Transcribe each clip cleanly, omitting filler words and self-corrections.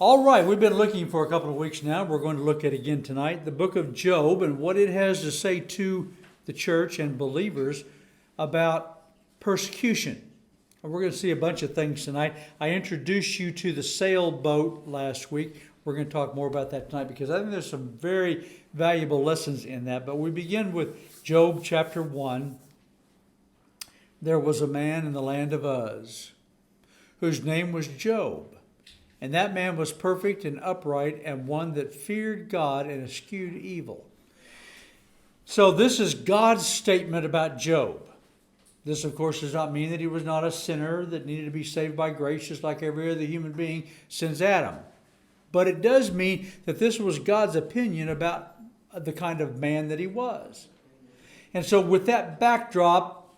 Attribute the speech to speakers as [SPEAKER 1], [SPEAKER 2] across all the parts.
[SPEAKER 1] All right, we've been looking for a couple of weeks now. We're going to look at again tonight the book of Job and what it has to say to the church and believers about persecution. And we're going to see a bunch of things tonight. I introduced you to the sailboat last week. We're going to talk more about that tonight because I think there's some very valuable lessons in that. But we begin with Job chapter 1. There was a man in the land of Uz whose name was Job. And that man was perfect and upright and one that feared God and eschewed evil. So this is God's statement about Job. This, of course, does not mean that he was not a sinner that needed to be saved by grace just like every other human being since Adam. But it does mean that this was God's opinion about the kind of man that he was. And so with that backdrop,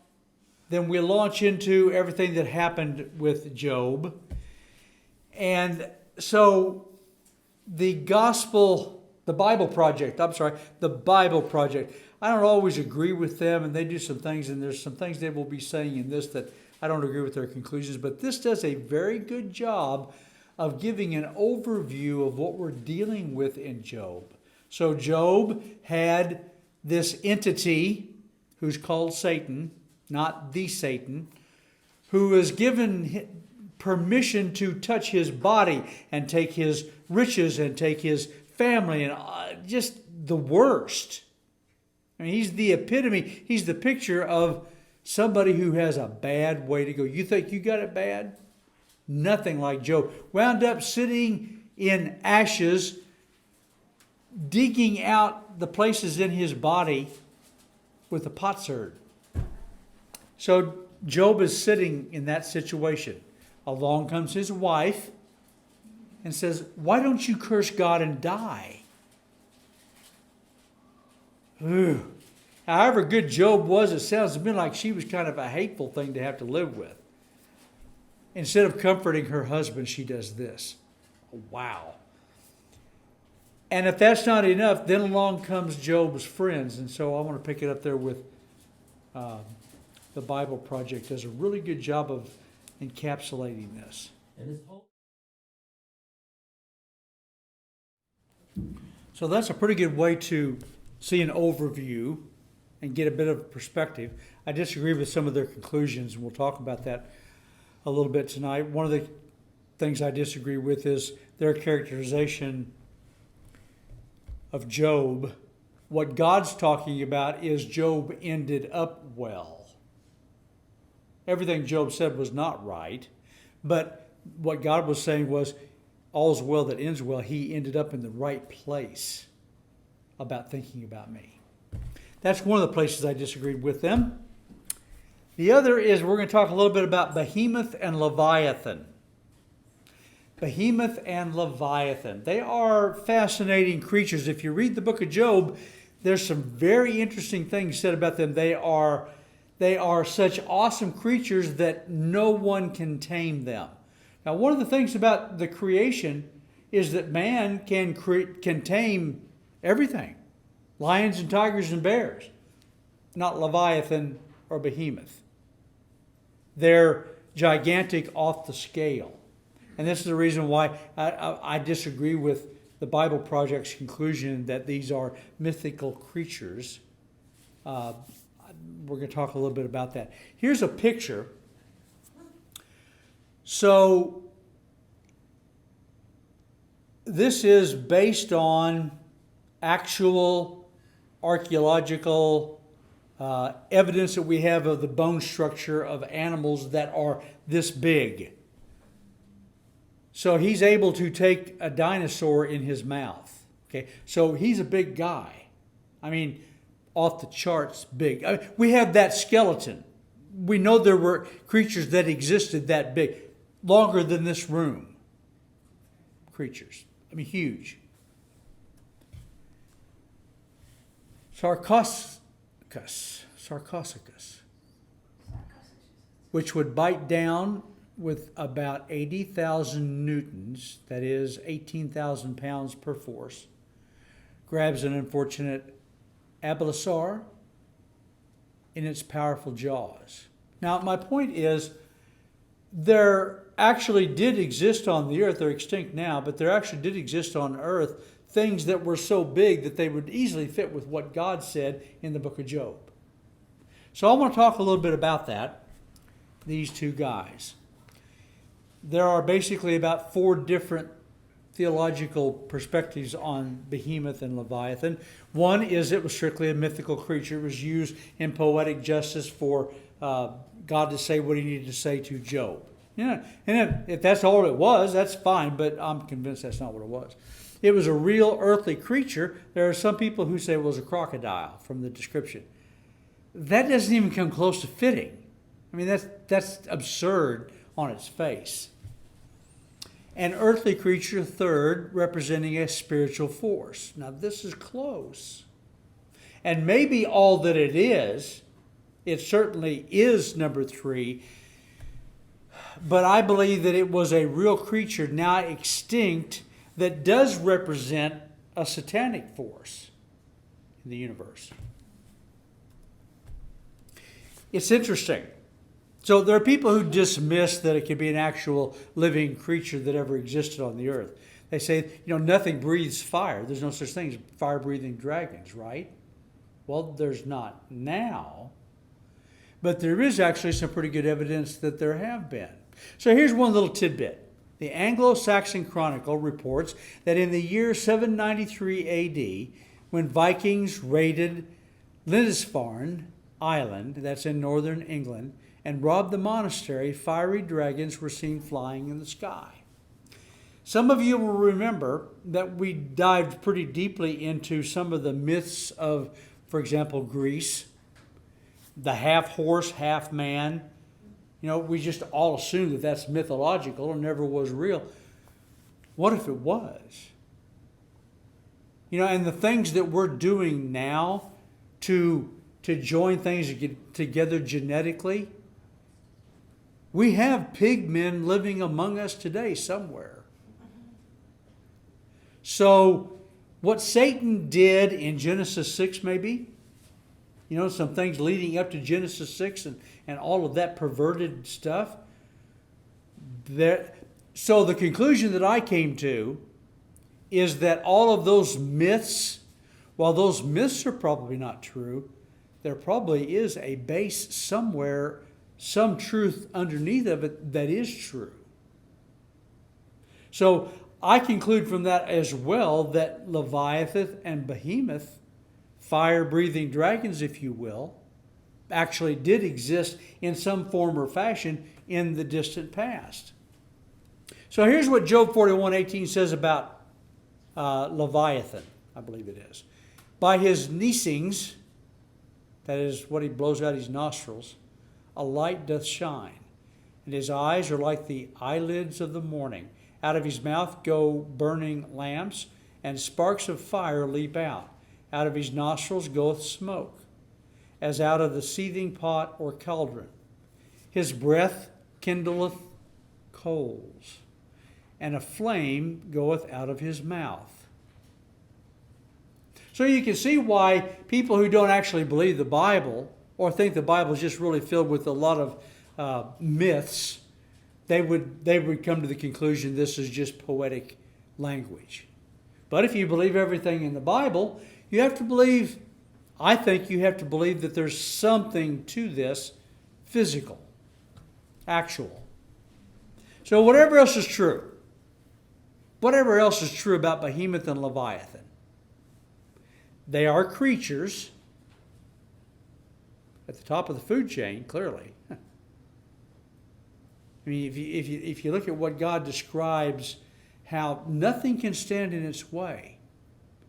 [SPEAKER 1] then we launch into everything that happened with Job. And so the Bible Project, I don't always agree with them, and they do some things, and there's some things they will be saying in this that I don't agree with their conclusions, but this does a very good job of giving an overview of what we're dealing with in Job. So Job had this entity who's called Satan, not the Satan, who was given permission to touch his body and take his riches and take his family and just the worst. I mean, he's the epitome. He's the picture of somebody who has a bad way to go. You think you got it bad? Nothing like Job. Wound up sitting in ashes, digging out the places in his body with a potsherd. So Job is sitting in that situation. Along comes his wife and says, "Why don't you curse God and die?" Ooh. However good Job was, it sounds to me like she was kind of a hateful thing to have to live with. Instead of comforting her husband, she does this. Wow. And if that's not enough, then along comes Job's friends. And so I want to pick it up there with the Bible Project. Does a really good job of encapsulating this. So that's a pretty good way to see an overview and get a bit of perspective. I disagree with some of their conclusions, and we'll talk about that a little bit tonight. One of the things I disagree with is their characterization of Job. What God's talking about is Job ended up well. Everything Job said was not right, but what God was saying was, all's well that ends well. He ended up in the right place about thinking about me. That's one of the places I disagreed with them. The other is we're going to talk a little bit about Behemoth and Leviathan. Behemoth and Leviathan. They are fascinating creatures. If you read the book of Job, there's some very interesting things said about them. They are such awesome creatures that no one can tame them. Now, one of the things about the creation is that man can tame everything. Lions and tigers and bears. Not Leviathan or Behemoth. They're gigantic off the scale. And this is the reason why I disagree with the Bible Project's conclusion that these are mythical creatures. We're going to talk a little bit about that. Here's a picture. So this is based on actual archaeological evidence that we have of the bone structure of animals that are this big. So he's able to take a dinosaur in his mouth. Okay, so he's a big guy. I mean, off the charts big. I mean, we have that skeleton. We know there were creatures that existed that big, longer than this room. Creatures. I mean, huge. Sarcosuchus, which would bite down with about 80,000 newtons, that is 18,000 pounds per force, grabs an unfortunate Abelisaur in its powerful jaws. Now, my point is, there actually did exist on the earth, they're extinct now, but there actually did exist on earth things that were so big that they would easily fit with what God said in the book of Job. So I want to talk a little bit about that, these two guys. There are basically about 4 different theological perspectives on Behemoth and Leviathan. One is it was strictly a mythical creature. It was used in poetic justice for God to say what he needed to say to Job. Yeah, and if that's all it was, that's fine, but I'm convinced that's not what it was. It was a real earthly creature. There are some people who say it was a crocodile from the description. That doesn't even come close to fitting. I mean, that's absurd on its face. An earthly creature, third, representing a spiritual force. Now, this is close. And maybe all that it is, it certainly is number 3, but I believe that it was a real creature now extinct that does represent a satanic force in the universe. It's interesting. So there are people who dismiss that it could be an actual living creature that ever existed on the earth. They say, nothing breathes fire. There's no such thing as fire-breathing dragons, right? Well, there's not now. But there is actually some pretty good evidence that there have been. So here's one little tidbit. The Anglo-Saxon Chronicle reports that in the year 793 A.D., when Vikings raided Lindisfarne Island, that's in northern England, and robbed the monastery, fiery dragons were seen flying in the sky. Some of you will remember that we dived pretty deeply into some of the myths of, for example, Greece, the half-horse, half-man. We just all assume that that's mythological and never was real. What if it was? And the things that we're doing now to join things together genetically, we have pig men living among us today somewhere. So what Satan did in Genesis 6 maybe, some things leading up to Genesis 6 and all of that perverted stuff. So the conclusion that I came to is that all of those myths, while those myths are probably not true, there probably is a base somewhere, some truth underneath of it that is true. So I conclude from that as well that Leviathan and Behemoth, fire-breathing dragons, if you will, actually did exist in some form or fashion in the distant past. So here's what Job 41:18 says about Leviathan, I believe it is. By his neesings, that is what he blows out his nostrils, a light doth shine, and his eyes are like the eyelids of the morning. Out of his mouth go burning lamps, and sparks of fire leap out. Out of his nostrils goeth smoke, as out of the seething pot or cauldron. His breath kindleth coals, and a flame goeth out of his mouth. So you can see why people who don't actually believe the Bible, or think the Bible is just really filled with a lot of myths, they would come to the conclusion this is just poetic language. But if you believe everything in the Bible, I think you have to believe that there's something to this physical, actual. So whatever else is true about Behemoth and Leviathan, they are creatures at the top of the food chain, clearly. I mean, if you look at what God describes, how nothing can stand in its way.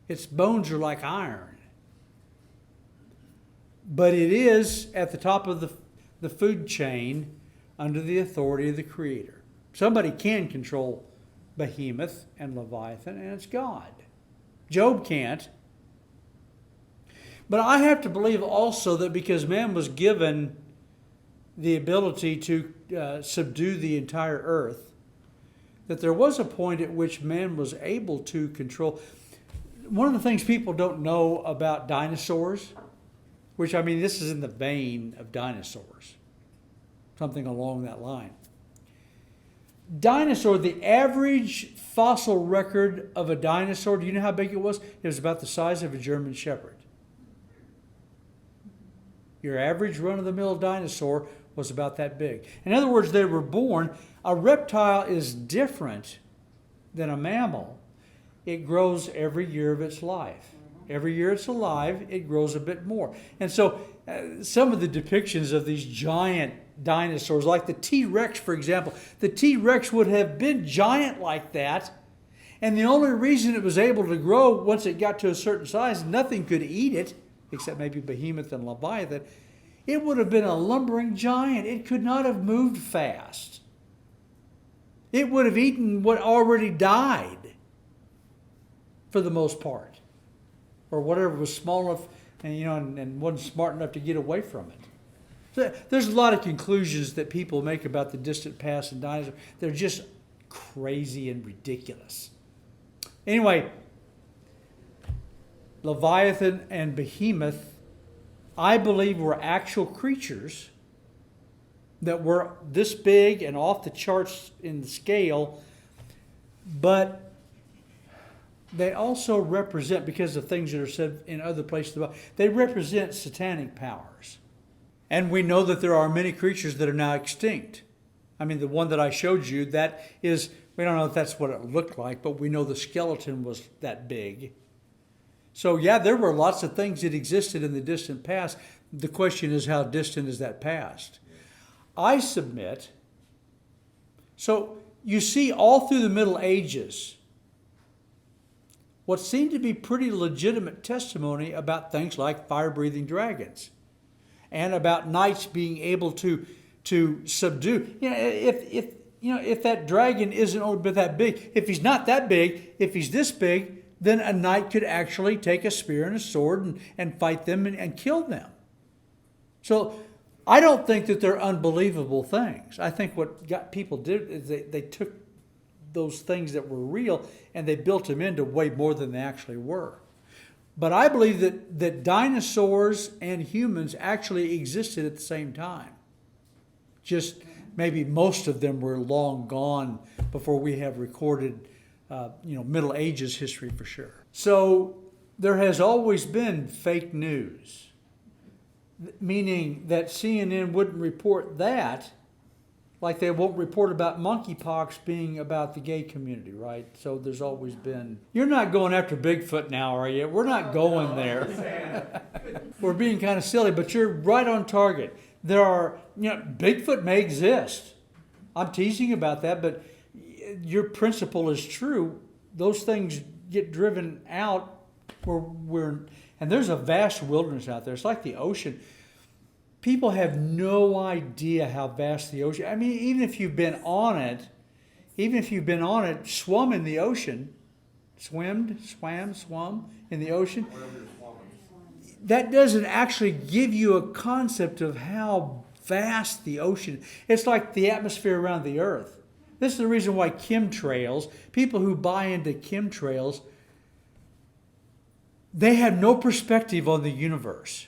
[SPEAKER 1] Its bones are like iron. But it is at the top of the food chain under the authority of the Creator. Somebody can control Behemoth and Leviathan, and it's God. Job can't. But I have to believe also that because man was given the ability to subdue the entire earth, that there was a point at which man was able to control. One of the things people don't know about dinosaurs, which, I mean, this is in the vein of dinosaurs, something along that line. Dinosaur, the average fossil record of a dinosaur, do you know how big it was? It was about the size of a German Shepherd. Your average run-of-the-mill dinosaur was about that big. In other words, they were born. A reptile is different than a mammal. It grows every year of its life. Every year it's alive, it grows a bit more. And so some of the depictions of these giant dinosaurs, like the T-Rex, for example, the T-Rex would have been giant like that. And the only reason it was able to grow once it got to a certain size, nothing could eat it, except maybe Behemoth and Leviathan. It would have been a lumbering giant. It could not have moved fast. It would have eaten what already died, for the most part, or whatever was small enough and wasn't smart enough to get away from it. So there's a lot of conclusions that people make about the distant past and dinosaurs. They're just crazy and ridiculous. Anyway, Leviathan and Behemoth, I believe, were actual creatures that were this big and off the charts in the scale, but they also represent, because of things that are said in other places about, they represent satanic powers. And we know that there are many creatures that are now extinct. I mean, the one that I showed you, that is, we don't know if that's what it looked like, but we know the skeleton was that big. So yeah, there were lots of things that existed in the distant past. The question is, how distant is that past? I submit, so you see all through the Middle Ages, what seemed to be pretty legitimate testimony about things like fire-breathing dragons and about knights being able to subdue. If that dragon isn't only that big, if he's not that big, if he's this big, then a knight could actually take a spear and a sword and fight them and kill them. So I don't think that they're unbelievable things. I think what people did is they took those things that were real and they built them into way more than they actually were. But I believe that dinosaurs and humans actually existed at the same time. Just maybe most of them were long gone before we have recorded Middle Ages history for sure. So there has always been fake news, meaning that CNN wouldn't report that, like they won't report about monkeypox being about the gay community, right? So there's always been... You're not going after Bigfoot now, are you? We're not going there. We're being kind of silly, but you're right on target. There are, Bigfoot may exist. I'm teasing about that, but your principle is true. Those things get driven out and there's a vast wilderness out there. It's like the ocean. People have no idea how vast the ocean. I mean, even if you've been on it, swum in the ocean, swum in the ocean, that doesn't actually give you a concept of how vast the ocean is. It's like the atmosphere around the earth. This is the reason why chemtrails, people who buy into chemtrails, they have no perspective on the universe.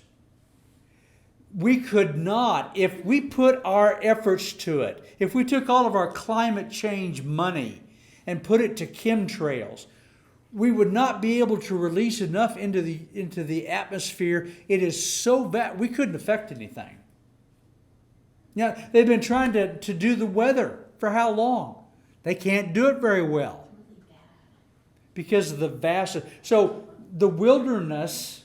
[SPEAKER 1] We could not, if we put our efforts to it, if we took all of our climate change money and put it to chemtrails, we would not be able to release enough into the atmosphere. It is so bad, we couldn't affect anything. Now, they've been trying to do the weather for how long? They can't do it very well because of the vast. So the wilderness,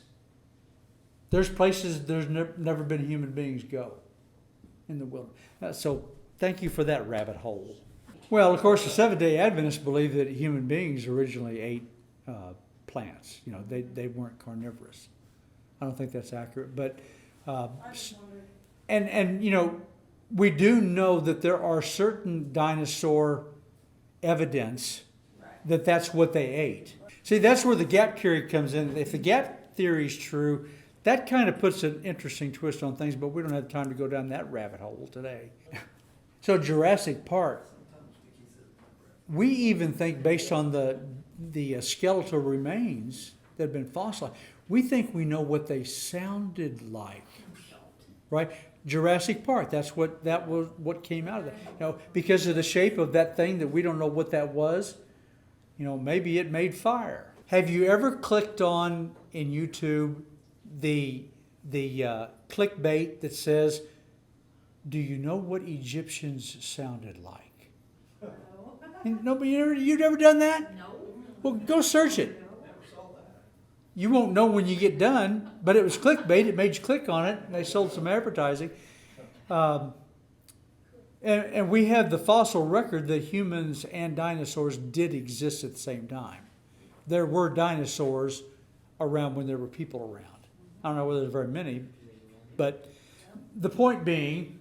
[SPEAKER 1] there's places there's never been human beings go in the wilderness. So thank you for that rabbit hole. Well, of course, the Seventh-day Adventists believe that human beings originally ate plants. They weren't carnivorous. I don't think that's accurate, but we do know that there are certain dinosaur evidence that that's what they ate. See, that's where the gap theory comes in. If the gap theory is true, that kind of puts an interesting twist on things, but we don't have time to go down that rabbit hole today. So Jurassic Park, we even think, based on the skeletal remains that have been fossilized, we think we know what they sounded like, right? Jurassic Park. That was what came out of that. Because of the shape of that thing that we don't know what that was. Maybe it made fire. Have you ever clicked on in YouTube the clickbait that says, "Do you know what Egyptians sounded like?" No. Nobody you've ever done that?
[SPEAKER 2] No.
[SPEAKER 1] Well, go search it. You won't know when you get done, but it was clickbait. It made you click on it, and they sold some advertising. And we have the fossil record that humans and dinosaurs did exist at the same time. There were dinosaurs around when there were people around. I don't know whether there's very many, but the point being,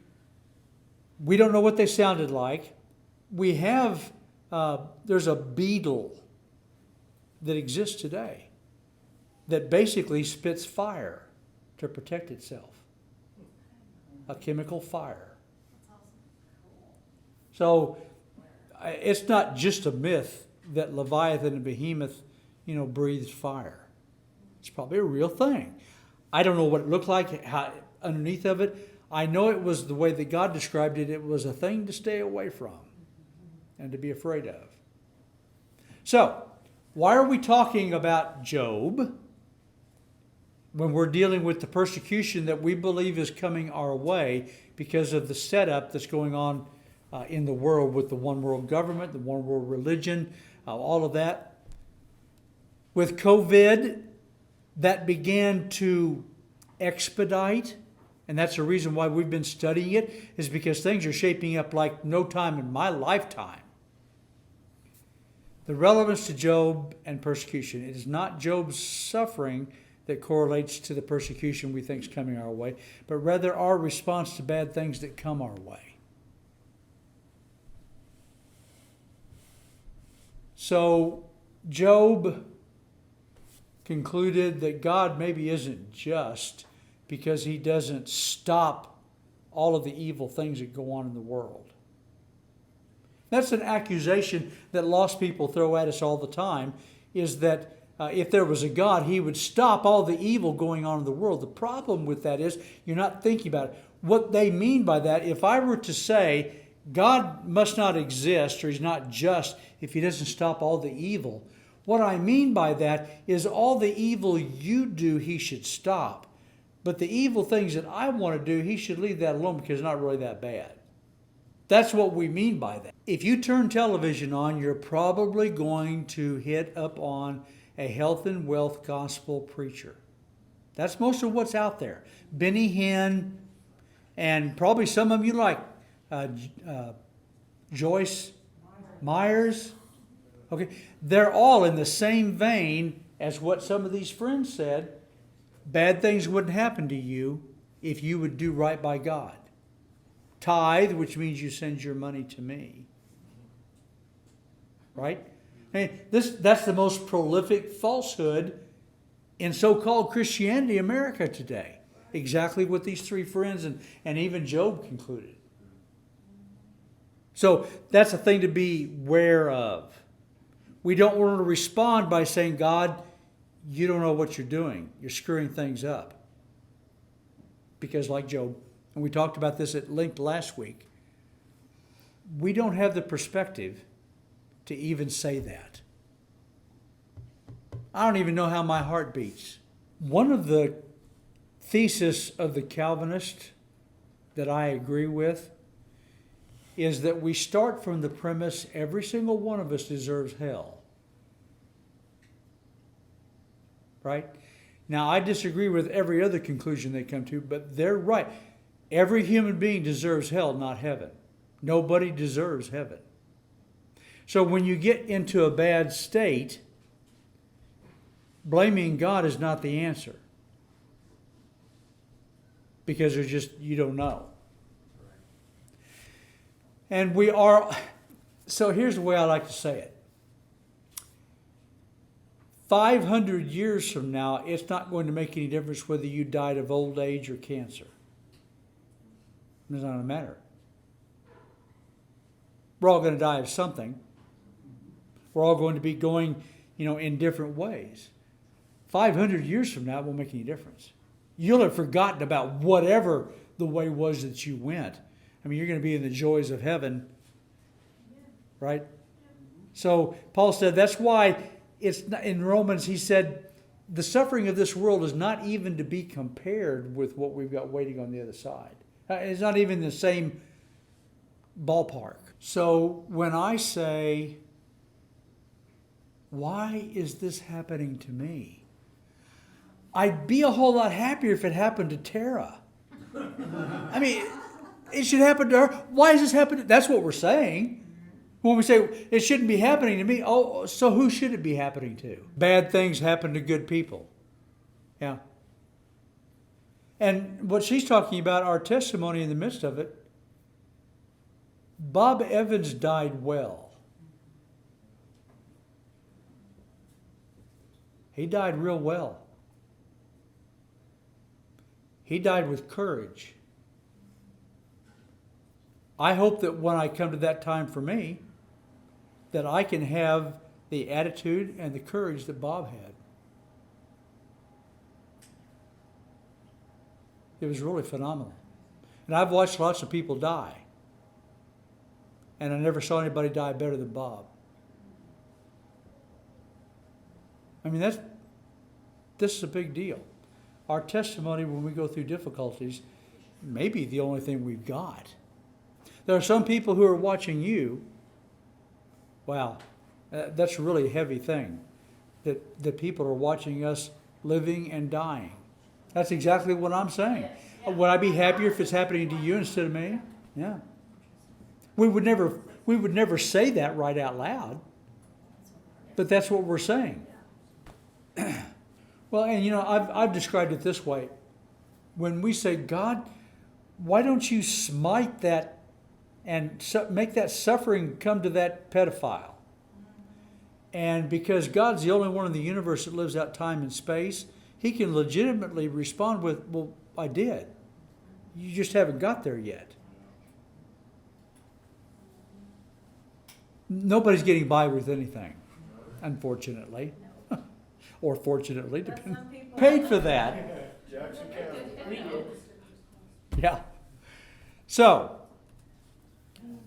[SPEAKER 1] we don't know what they sounded like. We have, there's a beetle that exists today that basically spits fire to protect itself. A chemical fire. So it's not just a myth that Leviathan and Behemoth, breathed fire. It's probably a real thing. I don't know what it looked like underneath of it. I know it was the way that God described it. It was a thing to stay away from and to be afraid of. So, why are we talking about Job when we're dealing with the persecution that we believe is coming our way because of the setup that's going on in the world with the one world government, the one world religion, all of that? With COVID, that began to expedite, and that's the reason why we've been studying it, is because things are shaping up like no time in my lifetime. The relevance to Job and persecution. It is not Job's suffering that correlates to the persecution we think is coming our way, but rather our response to bad things that come our way. So Job concluded that God maybe isn't just because he doesn't stop all of the evil things that go on in the world. That's an accusation that lost people throw at us all the time, is that if there was a God, he would stop all the evil going on in the world. The problem with that is you're not thinking about it. What they mean by that, if I were to say God must not exist or he's not just if he doesn't stop all the evil, what I mean by that is all the evil you do, he should stop. But the evil things that I want to do, he should leave that alone because it's not really that bad. That's what we mean by that. If you turn television on, you're probably going to hit up on a health and wealth gospel preacher. That's most of what's out there. Benny Hinn, and probably some of you like Joyce Myers. Okay, they're all in the same vein as what some of these friends said. Bad things wouldn't happen to you if you would do right by God. Tithe, which means you send your money to me. Right? And that's the most prolific falsehood in so-called Christianity America today. Exactly what these three friends and even Job concluded. So that's a thing to be aware of. We don't want to respond by saying, God, you don't know what you're doing. You're screwing things up. Because like Job, and we talked about this at length last week, we don't have the perspective to even say that. I don't even know how my heart beats. One of the theses of the Calvinist that I agree with is that we start from the premise every single one of us deserves hell. Right? Now, I disagree with every other conclusion they come to, but they're right. Every human being deserves hell, not heaven. Nobody deserves heaven. So when you get into a bad state, blaming God is not the answer. Because there's just, you don't know. And we are, so here's the way I like to say it. 500 years from now, it's not going to make any difference whether you died of old age or cancer. It's not going to matter. We're all going to die of something. We're all going to be going, in different ways. 500 years from now, it won't make any difference. You'll have forgotten about whatever the way was that you went. I mean, you're going to be in the joys of heaven, right? So Paul said that's why it's not, in Romans he said the suffering of this world is not even to be compared with what we've got waiting on the other side. It's not even the same ballpark. So when I say, why is this happening to me? I'd be a whole lot happier if it happened to Tara. I mean, it should happen to her. Why is this happening? That's what we're saying. When we say it shouldn't be happening to me, oh, so who should it be happening to? Bad things happen to good people. Yeah. And what she's talking about, our testimony in the midst of it, Bob Evans died well. He died real well. He died with courage. I hope that when I come to that time for me, that I can have the attitude and the courage that Bob had. It was really phenomenal. And I've watched lots of people die. And I never saw anybody die better than Bob. I mean, this is a big deal. Our testimony when we go through difficulties may be the only thing we've got. There are some people who are watching you. Wow, that's a really heavy thing. That people are watching us living and dying. That's exactly what I'm saying. Would I be happier if it's happening to you instead of me? Yeah. We would never say that right out loud. But that's what we're saying. Well, and you know, I've described it this way. When we say, God, why don't you smite that and make that suffering come to that pedophile? And because God's the only one in the universe that lives out time and space, he can legitimately respond with, well, I did. You just haven't got there yet. Nobody's getting by with anything, unfortunately. Or fortunately, paid for that.
[SPEAKER 2] Jackson County.
[SPEAKER 1] Yeah. So,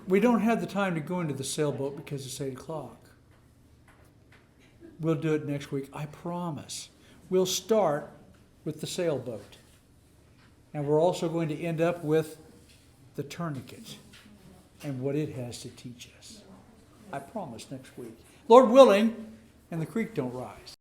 [SPEAKER 1] we don't have the time to go into the sailboat because it's 8 o'clock. We'll do it next week, I promise. We'll start with the sailboat. And we're also going to end up with the tourniquet and what it has to teach us. I promise next week. Lord willing, and the creek don't rise.